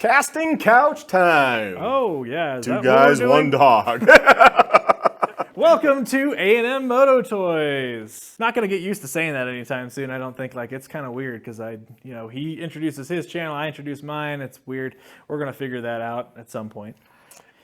Casting couch time. Oh, yeah. Is Two that guys, what we're one doing? dog. Welcome to A&M Moto Toys. Not going to get used to saying that anytime soon. I don't think. It's kind of weird because he introduces his channel, I introduce mine. It's weird. We're going to figure that out at some point.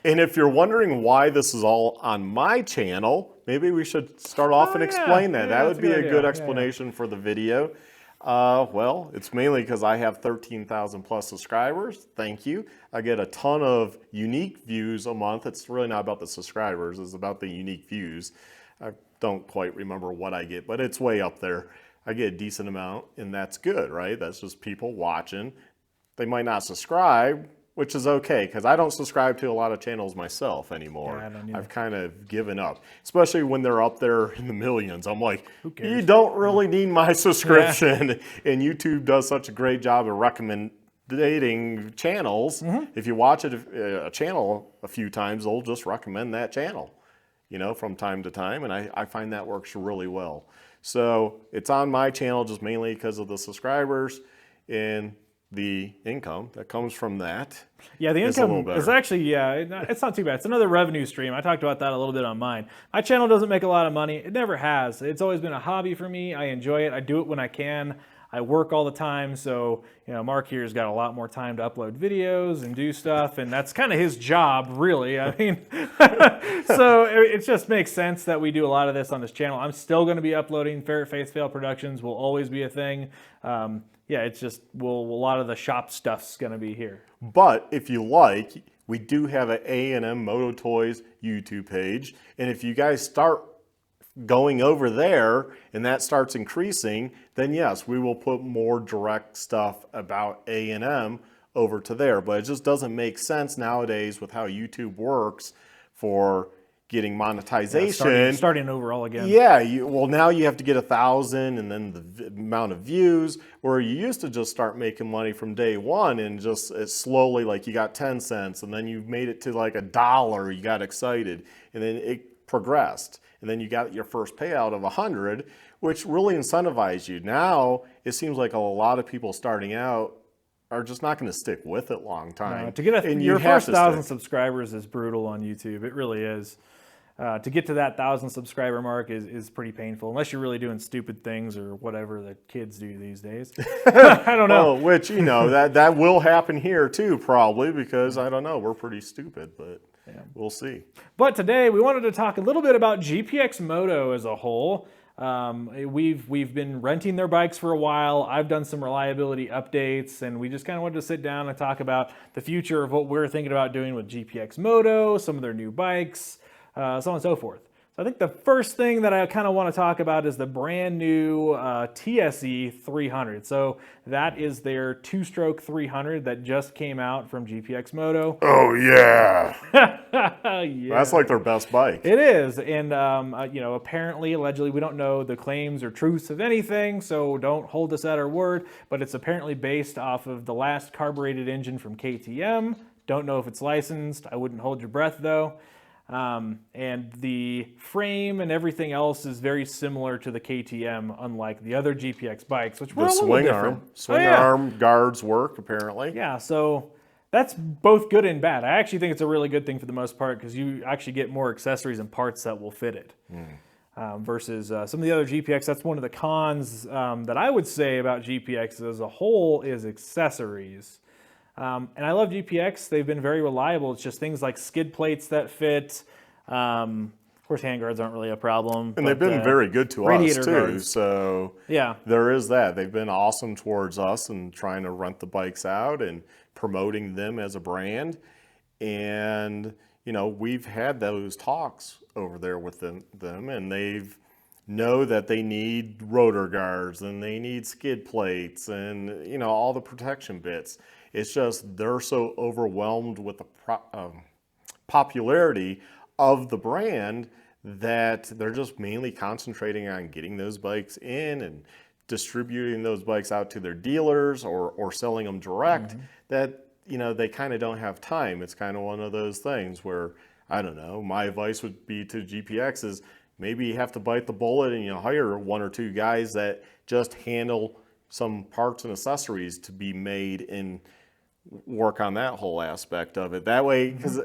And if you're wondering why this is all on my channel, maybe we should start off and explain that. That would be a good explanation for the video. Well, it's mainly because I have 13,000 plus subscribers. Thank you. I get a ton of unique views a month. It's really not about the subscribers. It's about the unique views. I don't quite remember what I get, but it's way up there. I get a decent amount, and that's good, right? That's just people watching. They might not subscribe, which is okay, because I don't subscribe to a lot of channels myself anymore. Yeah, I've kind of given up, especially when they're up there in the millions. I'm like, you don't really need my subscription. Yeah. And YouTube does such a great job of recommending channels. If you watch a channel a few times, they'll just recommend that channel, from time to time. And I find that works really well. So it's on my channel just mainly because of the subscribers and the income that comes from that. Yeah, the income is actually, it's not too bad. It's another revenue stream. I talked about that a little bit on mine. My channel doesn't make a lot of money. It never has. It's always been a hobby for me. I enjoy it. I do it when I can. I work all the time, so Mark here's got a lot more time to upload videos and do stuff, and that's kind of his job, really. I mean, so it just makes sense that we do a lot of this on this channel. I'm still going to be uploading. Ferret Faith Fail Productions will always be a thing. Yeah, it's just, a lot of the shop stuff's going to be here. But if you like, we do have an A&M Moto Toys YouTube page, and if you guys start going over there and that starts increasing, then yes, we will put more direct stuff about A&M over to there. But it just doesn't make sense nowadays with how YouTube works for getting monetization. Yeah, starting over all again. Yeah, now you have to get 1,000 and then the amount of views, where you used to just start making money from day one and just slowly, like you got 10 cents and then you made it to like $1, you got excited, and then it progressed. And then you got your first payout of 100, which really incentivized you. Now, it seems like a lot of people starting out are just not going to stick with it long time. No, to get your first 1,000 subscribers is brutal on YouTube. It really is. To get to that 1,000 subscriber mark is pretty painful, unless you're really doing stupid things or whatever the kids do these days. I don't know. Well, which, that will happen here too, probably, because, I don't know, we're pretty stupid, but yeah, we'll see. But today we wanted to talk a little bit about GPX Moto as a whole. We've been renting their bikes for a while. I've done some reliability updates, and we just kind of wanted to sit down and talk about the future of what we're thinking about doing with GPX Moto, some of their new bikes, so on and so forth. So I think the first thing that I kind of want to talk about is the brand new TSE 300. So that is their two-stroke 300 that just came out from GPX Moto. Oh yeah. Yeah. That's like their best bike. It is, and apparently, allegedly, we don't know the claims or truths of anything, so don't hold us at our word, but it's apparently based off of the last carbureted engine from KTM. Don't know if it's licensed. I wouldn't hold your breath though. And the frame and everything else is very similar to the KTM, unlike the other GPX bikes, which were a little different. Swing arm guards work, apparently. Yeah, so that's both good and bad. I actually think it's a really good thing for the most part, because you actually get more accessories and parts that will fit it. Versus some of the other GPX. That's one of the cons that I would say about GPX as a whole is accessories. And I love GPX. They've been very reliable. It's just things like skid plates that fit. Of course, handguards aren't really a problem. And they've been very good to us, too. Guards. So yeah, there is that. They've been awesome towards us and trying to rent the bikes out and promoting them as a brand. And, we've had those talks over there with them and they've know that they need rotor guards and they need skid plates and, all the protection bits. It's just they're so overwhelmed with the popularity of the brand that they're just mainly concentrating on getting those bikes in and distributing those bikes out to their dealers or selling them direct, that, they kind of don't have time. It's kind of one of those things where, I don't know, my advice would be to GPX is maybe you have to bite the bullet and hire one or two guys that just handle some parts and accessories to be made in work on that whole aspect of it. That way, because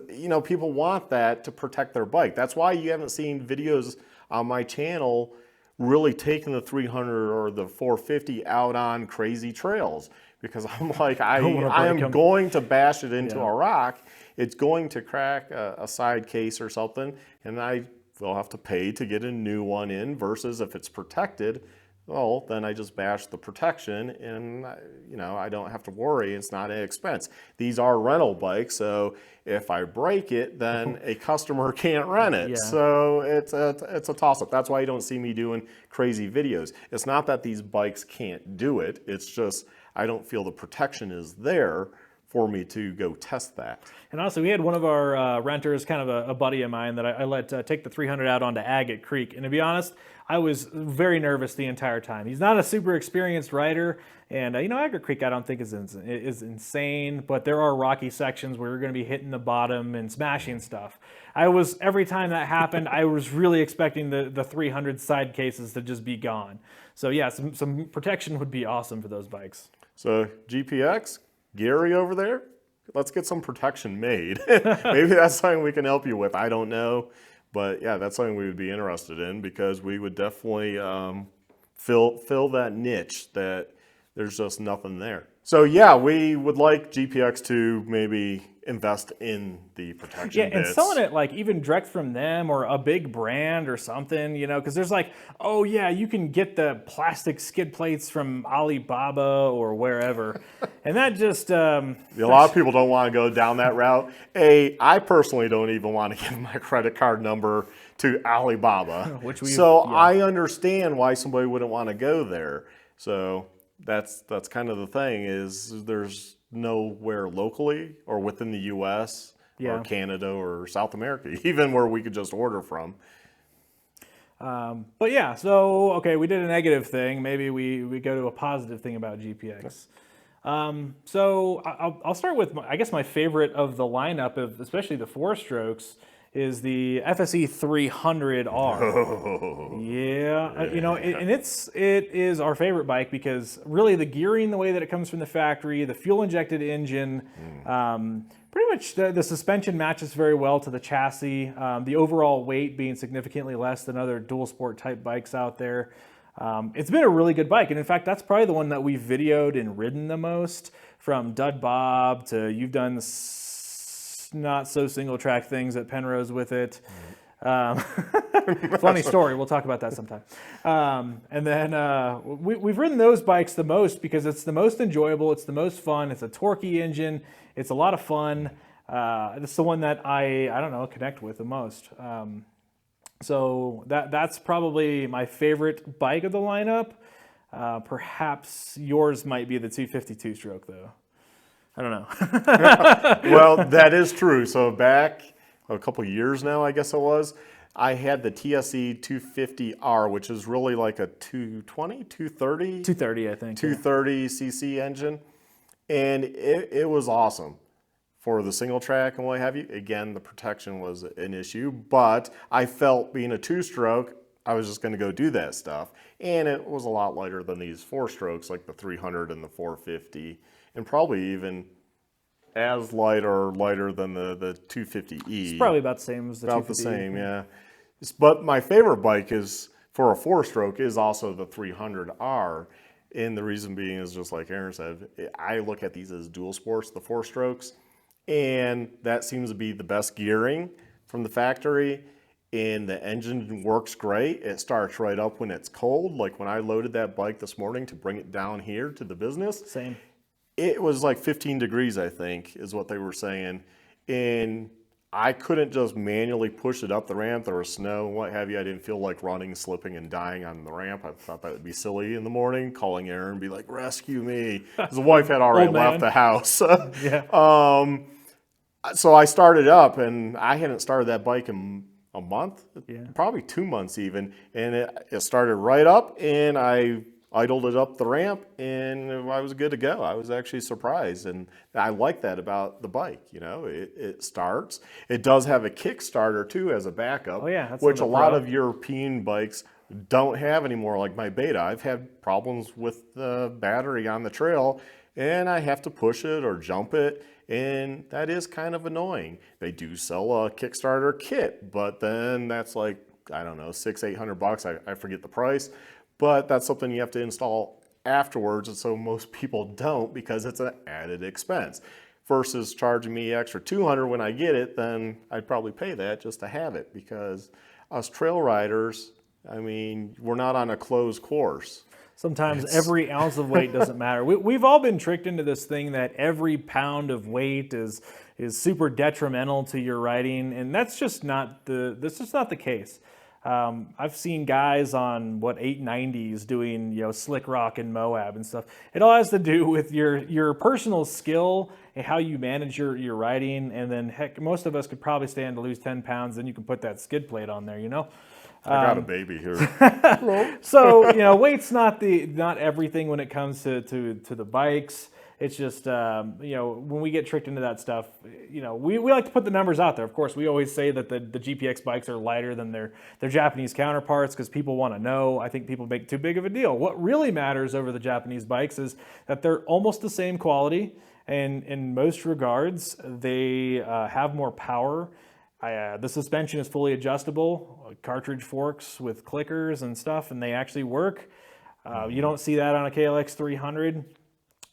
people want that to protect their bike. That's why you haven't seen videos on my channel really taking the 300 or the 450 out on crazy trails, because I'm like, I am going to bash it into a rock. It's going to crack a side case or something, and I will have to pay to get a new one in, versus if it's protected, well, then I just bash the protection, and I don't have to worry. It's not an expense. These are rental bikes, so if I break it, then a customer can't rent it. So it's a toss-up. That's why you don't see me doing crazy videos. It's not that these bikes can't do it. It's just I don't feel the protection is there for me to go test that. And also, we had one of our renters, kind of a buddy of mine, that I let take the 300 out onto Agate Creek. And to be honest, I was very nervous the entire time. He's not a super experienced rider, and Agate Creek I don't think is insane, but there are rocky sections where you're going to be hitting the bottom and smashing stuff. Every time that happened, I was really expecting the 300 side cases to just be gone. So yeah, some protection would be awesome for those bikes. So GPX, Gary over there, let's get some protection made. Maybe that's something we can help you with. I don't know. But yeah, that's something we would be interested in, because we would definitely fill that niche that there's just nothing there. So yeah, we would like GPX to maybe invest in the protection bits. And selling it like even direct from them or a big brand or something, because there's like, oh yeah, you can get the plastic skid plates from Alibaba or wherever. And that just... a lot of people don't want to go down that route. I personally don't even want to give my credit card number to Alibaba. I understand why somebody wouldn't want to go there. So that's kind of the thing, is there's nowhere locally or within the U.S. or Canada or South America, even where we could just order from. But yeah, so okay, we did a negative thing. Maybe we go to a positive thing about GPX. So I'll start with I guess my favorite of the lineup, especially the 4-strokes, is the FSE 300R. Oh, yeah, and it is our favorite bike, because really the gearing, the way that it comes from the factory, the fuel injected engine, pretty much the suspension matches very well to the chassis. The overall weight being significantly less than other dual sport type bikes out there. It's been a really good bike, and in fact, that's probably the one that we've videoed and ridden the most. From Dud Bob to you've done not so single track things at Penrose with it. Funny story. We'll talk about that sometime. And then we've ridden those bikes the most because it's the most enjoyable. It's the most fun. It's a torquey engine. It's a lot of fun. It's the one that I don't know, connect with the most. So that's probably my favorite bike of the lineup. Perhaps yours might be the 252 stroke though. I don't know. Well, that is true. So back a couple years now, I guess it was, I had the TSE 250R, which is really like a 220, 230? 230, I think. 230 cc engine. And it was awesome for the single track and what have you. Again, the protection was an issue, but I felt being a 2-stroke, I was just going to go do that stuff. And it was a lot lighter than these 4-strokes, like the 300 and the 450. And probably even as light or lighter than the 250E. It's probably about the same as the 250E. About the same, yeah. But my favorite bike is, for a 4-stroke, is also the 300R. And the reason being is, just like Aaron said, I look at these as dual sports, the 4-strokes. And that seems to be the best gearing from the factory. And the engine works great. It starts right up when it's cold. Like when I loaded that bike this morning to bring it down here to the business. Same. It was like 15 degrees, I think, is what they were saying. And I couldn't just manually push it up the ramp. There was snow and what have you. I didn't feel like running, slipping, and dying on the ramp. I thought that would be silly in the morning, calling Aaron and be like, rescue me. His wife had already left the house. Yeah. So I started up, and I hadn't started that bike in a month, probably 2 months even. And it started right up, and I idled it up the ramp, and I was good to go. I was actually surprised, and I like that about the bike. It starts. It does have a Kickstarter too as a backup, which a lot of European bikes don't have anymore. Like my Beta, I've had problems with the battery on the trail, and I have to push it or jump it, and that is kind of annoying. They do sell a Kickstarter kit, but then that's like, I don't know, $600-800. I forget the price, but that's something you have to install afterwards, and so most people don't because it's an added expense. Versus charging me extra $200 when I get it, then I'd probably pay that just to have it, because us trail riders, I mean, we're not on a closed course. Sometimes every ounce of weight doesn't matter. We've all been tricked into this thing that every pound of weight is super detrimental to your riding, and that's just not the case. I've seen guys on 890s doing slick rock and Moab and stuff. It all has to do with your personal skill and how you manage your riding, and then heck, most of us could probably stand to lose 10 pounds. Then you can put that skid plate on there, I got a baby here. So weight's not everything when it comes to the bikes. It's just when we get tricked into that stuff, we like to put the numbers out there. Of course, we always say that the GPX bikes are lighter than their Japanese counterparts because people want to know. I think people make too big of a deal. What really matters over the Japanese bikes is that they're almost the same quality, and in most regards, they have more power. The suspension is fully adjustable, cartridge forks with clickers and stuff, and they actually work. You don't see that on a KLX 300.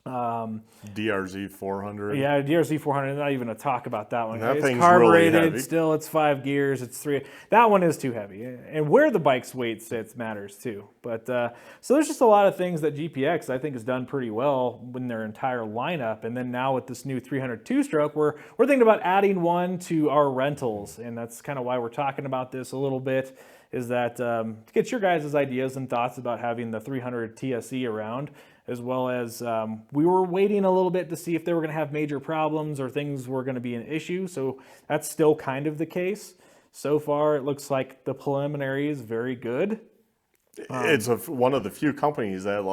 DRZ 400. Yeah, DRZ 400. Not even a talk about that one. That it's thing's carbureted. really heavy. Still, it's 5 gears. It's 3. That one is too heavy, and where the bike's weight sits matters too. But so there's just a lot of things that GPX I think has done pretty well in their entire lineup. And then now with this new 300 two-stroke, we're thinking about adding one to our rentals, and that's kind of why we're talking about this a little bit. Is that to get your guys' ideas and thoughts about having the 300 TSE around, as well as we were waiting a little bit to see if they were going to have major problems or things were going to be an issue. So that's still kind of the case. So far, it looks like the preliminary is very good. It's one of the few companies that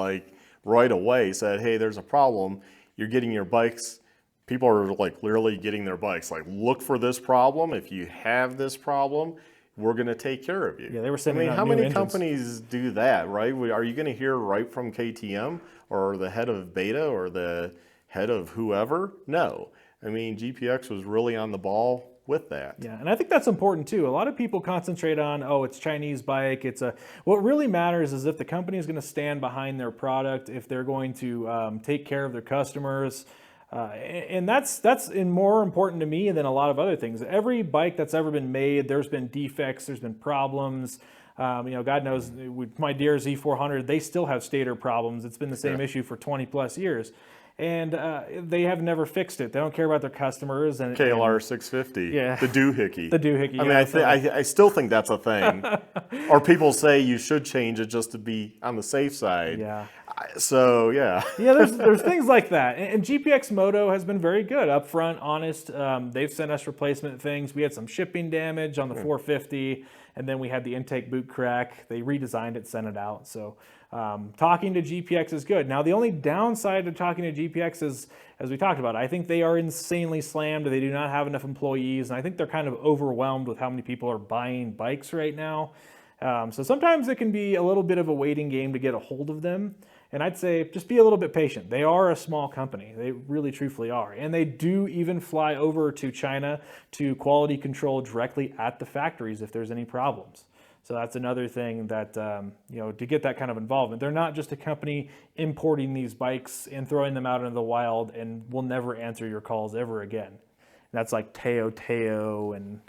right away said, hey, there's a problem. You're getting your bikes. People are literally getting their bikes. Look for this problem. If you have this problem, we're going to take care of you. Yeah, they were sending out how new many engines. companies do that, right? Are you going to hear right from KTM or the head of Beta or the head of whoever? No. I mean, GPX was really on the ball with that. Yeah, and I think that's important too. A lot of people concentrate on, it's Chinese bike. What really matters is if the company is going to stand behind their product, if they're going to take care of their customers. And that's more important to me than a lot of other things. Every bike that's ever been made, there's been defects, there's been problems. God knows, with my DRZ 400, they still have stator problems. It's been the same issue for 20 plus years. And they have never fixed it. They don't care about their customers. And KLR 650, yeah. The doohickey. The doohickey. I mean, I still think that's a thing. Or people say you should change it just to be on the safe side. Yeah. So, yeah. Yeah, there's things like that. And GPX Moto has been very good, upfront, honest. They've sent us replacement things. We had some shipping damage on the 450, and then we had the intake boot crack. They redesigned it, sent it out. So talking to GPX is good. Now, the only downside of talking to GPX is, as we talked about, I think they are insanely slammed. They do not have enough employees, and I think they're kind of overwhelmed with how many people are buying bikes right now. So sometimes it can be a little bit of a waiting game to get a hold of them. And I'd say just be a little bit patient. They are a small company. They really truthfully are. And they do even fly over to China to quality control directly at the factories if there's any problems. So that's another thing that, to get that kind of involvement. They're not just a company importing these bikes and throwing them out into the wild and will never answer your calls ever again. And that's like Teo and...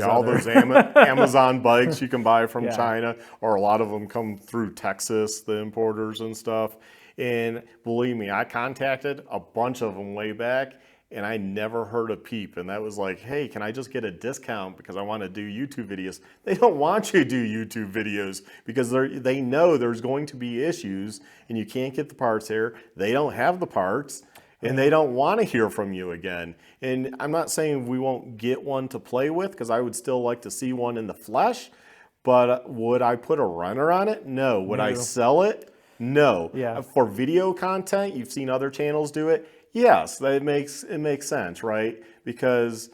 all those Amazon bikes you can buy from China, or a lot of them come through Texas, the importers and stuff. And believe me, I contacted a bunch of them way back, and I never heard a peep. And that was like, hey, can I just get a discount because I want to do YouTube videos? They don't want you to do YouTube videos because they know there's going to be issues, and you can't get the parts here. They don't have the parts. And they don't want to hear from you again. And I'm not saying we won't get one to play with, because I would still like to see one in the flesh. But would I put a runner on it? No. Would I sell it? No. Yeah. For video content, you've seen other channels do it. Yes, it makes sense, right? Because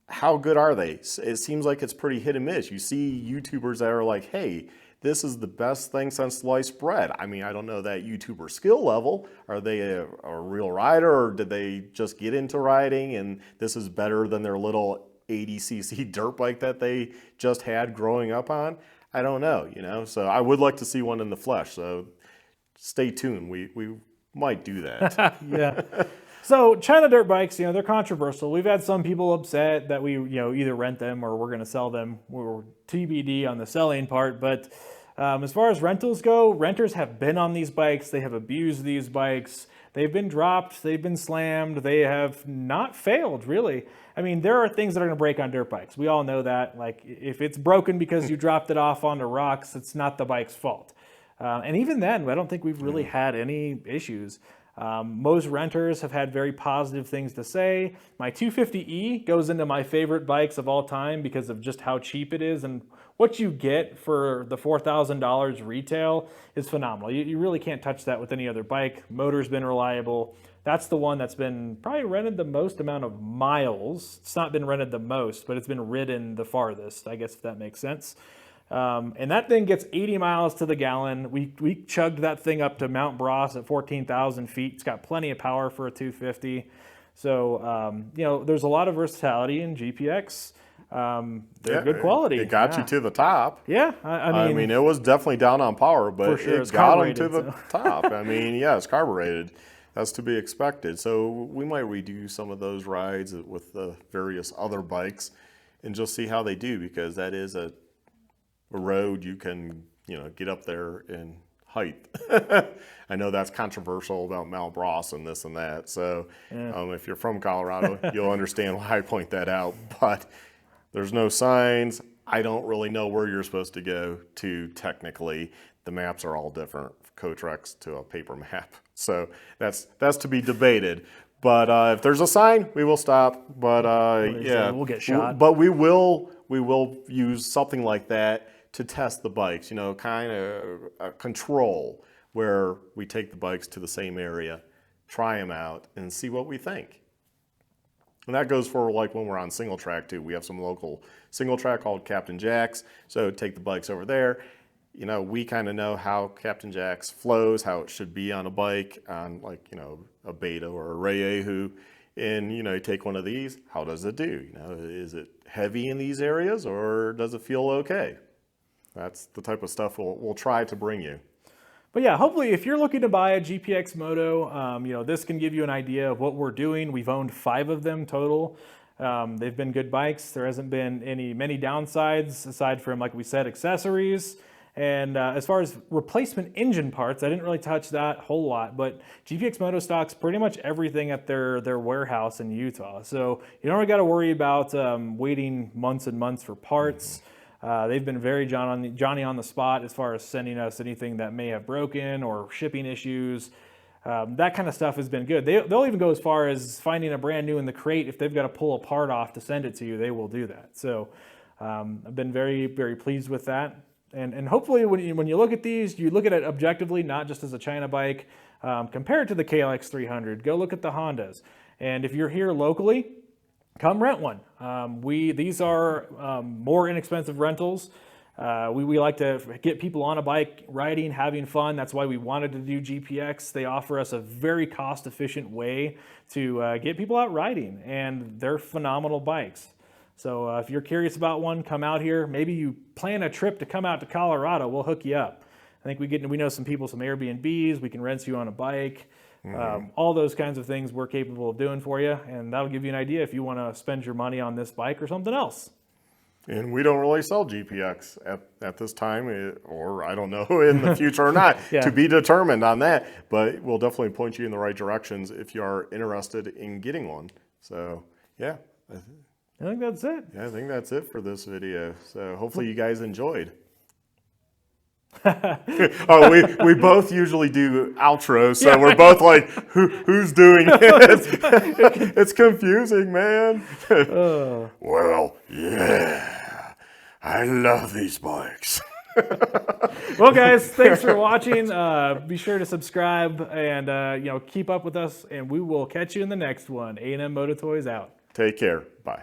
how good are they? It seems like it's pretty hit and miss. You see YouTubers that are like, hey, this is the best thing since sliced bread. I mean, I don't know that YouTuber skill level. Are they a real rider, or did they just get into riding and this is better than their little 80cc dirt bike that they just had growing up on? I don't know, you know. So I would like to see one in the flesh. So stay tuned. We might do that. Yeah. So China dirt bikes, you know, they're controversial. We've had some people upset that we, you know, either rent them or we're going to sell them. We're TBD on the selling part. But as far as rentals go, renters have been on these bikes. They have abused these bikes. They've been dropped. They've been slammed. They have not failed, really. I mean, there are things that are going to break on dirt bikes. We all know that. Like, if it's broken because you dropped it off onto rocks, it's not the bike's fault. And even then, I don't think we've really had any issues. Most renters have had very positive things to say. My 250E goes into my favorite bikes of all time because of just how cheap it is, and what you get for the $4,000 retail is phenomenal. You really can't touch that with any other bike. Motor's been reliable. That's the one that's been probably rented the most amount of miles. It's not been rented the most, but it's been ridden the farthest, I guess, if that makes sense. And that thing gets 80 miles to the gallon. We chugged that thing up to Mount Bros at 14,000 feet. It's got plenty of power for a 250. So, you know, there's a lot of versatility in GPX. They're good quality. It got you to the top. Yeah. I mean, it was definitely down on power, but sure, it got them to the top. I mean, yeah, it's carbureted. That's to be expected. So we might redo some of those rides with the various other bikes and just see how they do, because that is a road you can, you know, get up there in height. I know that's controversial about Mount Bros and this and that. So if you're from Colorado, you'll understand why I point that out. But there's no signs. I don't really know where you're supposed to go to technically. The maps are all different, Coatrex to a paper map. So that's to be debated. But if there's a sign, we will stop. But yeah, we'll get shot. But we will use something like that to test the bikes. You know, kind of a control where we take the bikes to the same area, try them out, and see what we think. And that goes for like when we're on single track too. We have some local single track called Captain Jack's. So take the bikes over there. You know, we kind of know how Captain Jack's flows, how it should be on a bike, on like, you know, a Beta or a Rayehu. And, you know, you take one of these, how does it do? You know, is it heavy in these areas or does it feel okay? That's the type of stuff we'll try to bring you. But yeah, hopefully if you're looking to buy a GPX Moto, you know, this can give you an idea of what we're doing. We've owned 5 of them total. They've been good bikes. There hasn't been many downsides aside from, like we said, accessories. And as far as replacement engine parts, I didn't really touch that a whole lot, but GPX Moto stocks pretty much everything at their warehouse in Utah. So you don't really got to worry about waiting months and months for parts. They've been very Johnny on the spot as far as sending us anything that may have broken or shipping issues. That kind of stuff has been good. They'll even go as far as finding a brand new in the crate. If they've got to pull a part off to send it to you, they will do that. So I've been very, very pleased with that. And hopefully when you look at these, you look at it objectively, not just as a China bike. Compare it to the KLX 300. Go look at the Hondas. And if you're here locally, come rent one. These are more inexpensive rentals. We like to get people on a bike, riding, having fun. That's why we wanted to do GPX. They offer us a very cost-efficient way to get people out riding, and they're phenomenal bikes. So if you're curious about one, come out here. Maybe you plan a trip to come out to Colorado, we'll hook you up. I think we know some people, some Airbnbs, we can rent you on a bike. All those kinds of things we're capable of doing for you, and that'll give you an idea if you want to spend your money on this bike or something else. And we don't really sell GPX at this time, or I don't know, in the future or not, to be determined on that. But we'll definitely point you in the right directions if you are interested in getting one. So, yeah. I think that's it. Yeah, I think that's it for this video. So hopefully you guys enjoyed. We both usually do outros, so we're both like, who's doing it? It's confusing, man. Well, yeah, I love these bikes. Well, guys, thanks for watching. Be sure to subscribe and keep up with us, and we will catch you in the next one. A&M Moto Toys out. Take care. Bye.